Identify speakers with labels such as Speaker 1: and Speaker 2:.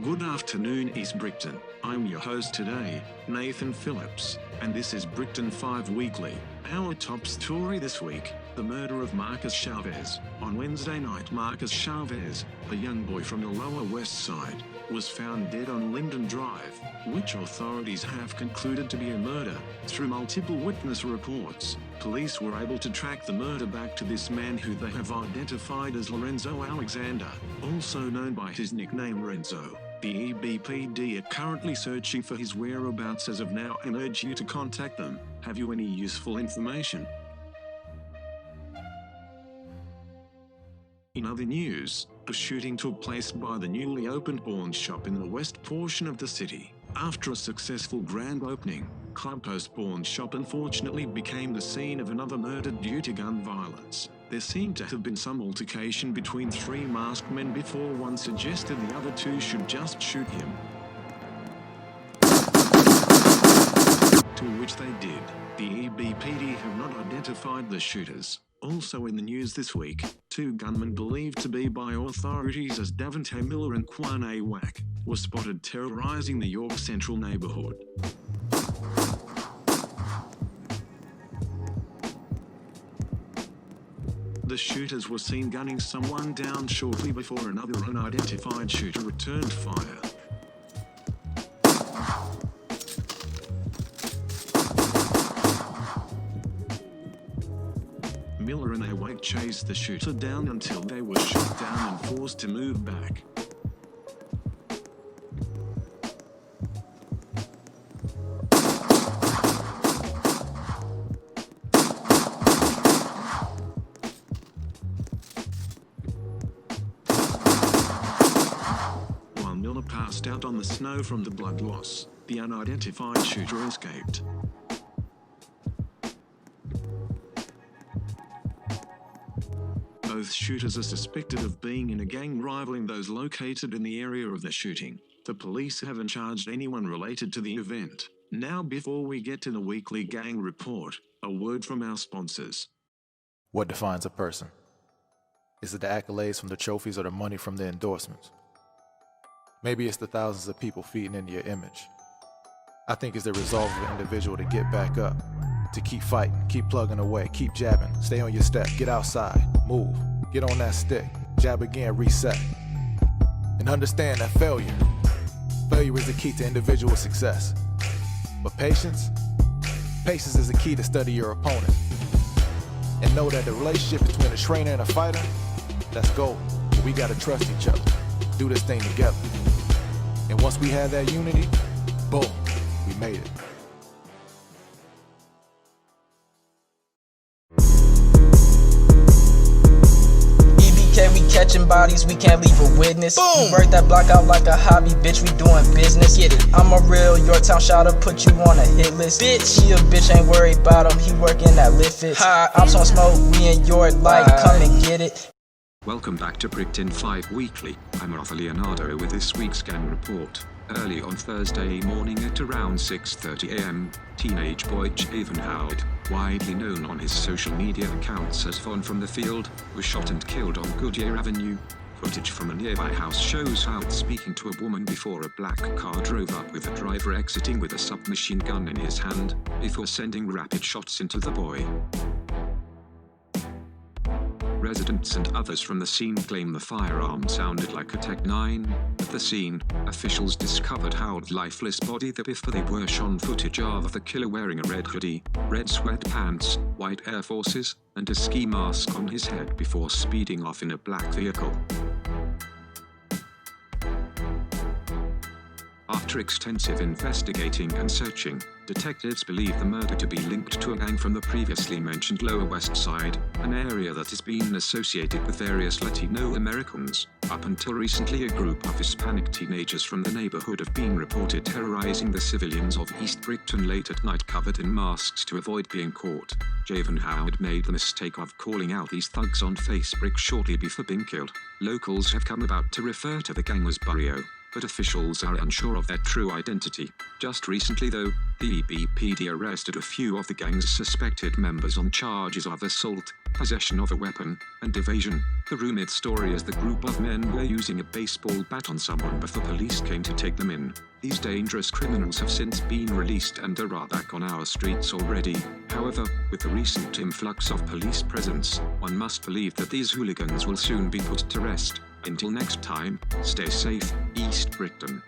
Speaker 1: Good afternoon, East Brickton. I'm your host today, Nathan Phillips, and this is Brickton 5 Weekly. Our top story this week, the murder of Marcus Chavez. On Wednesday night, Marcus Chavez, a young boy from the Lower West Side, was found dead on Linden Drive, which authorities have concluded to be a murder. Through multiple witness reports, police were able to track the murder back to this man who they have identified as Lorenzo Alexander, also known by his nickname Renzo. The EBPD are currently searching for his whereabouts as of now and urge you to contact them. Have you any useful information? In other news, a shooting took place by the newly opened pawn shop in the west portion of the city. After a successful grand opening, Clubhouse Pawn Shop unfortunately became the scene of another murder due to gun violence. There seemed to have been some altercation between three masked men before one suggested the other two should just shoot him, to which they did. The EBPD have not identified the shooters. Also in the news this week, two gunmen believed to be by authorities as Davante Miller and Kwane Wack were spotted terrorizing the York Central neighborhood. The shooters were seen gunning someone down shortly before another unidentified shooter returned fire. Miller and Awake chased the shooter down until they were shot down and forced to move back. While Miller passed out on the snow from the blood loss, the unidentified shooter escaped. Both shooters are suspected of being in a gang rivaling those located in the area of the shooting. The police haven't charged anyone related to the event. Now, before we get to the weekly gang report, a word from our sponsors.
Speaker 2: What defines a person? Is it the accolades from the trophies or the money from the endorsements? Maybe it's the thousands of people feeding into your image. I think it's the resolve of an individual to get back up, to keep fighting, keep plugging away, keep jabbing, stay on your step, get outside, move, get on that stick, jab again, reset. And understand that failure is the key to individual success. But patience is the key to study your opponent. And know that the relationship between a trainer and a fighter, that's gold. But we gotta trust each other, do this thing together. And once we have that unity, boom, we made it.
Speaker 3: We catching bodies, we can't leave a witness. Boom! We work that block out like a hobby, bitch, we doing business. Get it? I'm a real Yorktown shotter, put you on a hit list. Bitch, she a bitch, ain't worried about him, he working that lift fits. I'm on smoke, we in your life, come and get it.
Speaker 1: Welcome back to Brickton 5 Weekly. I'm Arthur Leonardo with this week's gang report. Early on Thursday morning at around 6:30 a.m., teenage boy Javen Howard, widely known on his social media accounts as Von from the Field, was shot and killed on Goodyear Avenue. Footage from a nearby house shows Howard speaking to a woman before a black car drove up with the driver exiting with a submachine gun in his hand, before sending rapid shots into the boy. Residents and others from the scene claim the firearm sounded like a Tech-9. At the scene, officials discovered Howard's lifeless body. The before they were shown footage of the killer wearing a red hoodie, red sweatpants, white Air Forces, and a ski mask on his head before speeding off in a black vehicle. After extensive investigating and searching, detectives believe the murder to be linked to a gang from the previously mentioned Lower West Side, an area that has been associated with various Latino Americans. Up until recently, a group of Hispanic teenagers from the neighborhood have been reported terrorizing the civilians of East Brickton late at night covered in masks to avoid being caught. Javen Howard made the mistake of calling out these thugs on Facebook shortly before being killed. Locals have come about to refer to the gang as Barrio, but officials are unsure of their true identity. Just recently though, the EPD arrested a few of the gang's suspected members on charges of assault, possession of a weapon, and evasion. The rumored story is the group of men were using a baseball bat on someone before police came to take them in. These dangerous criminals have since been released and are back on our streets already. However, with the recent influx of police presence, one must believe that these hooligans will soon be put to rest. Until next time, stay safe, East Brickton.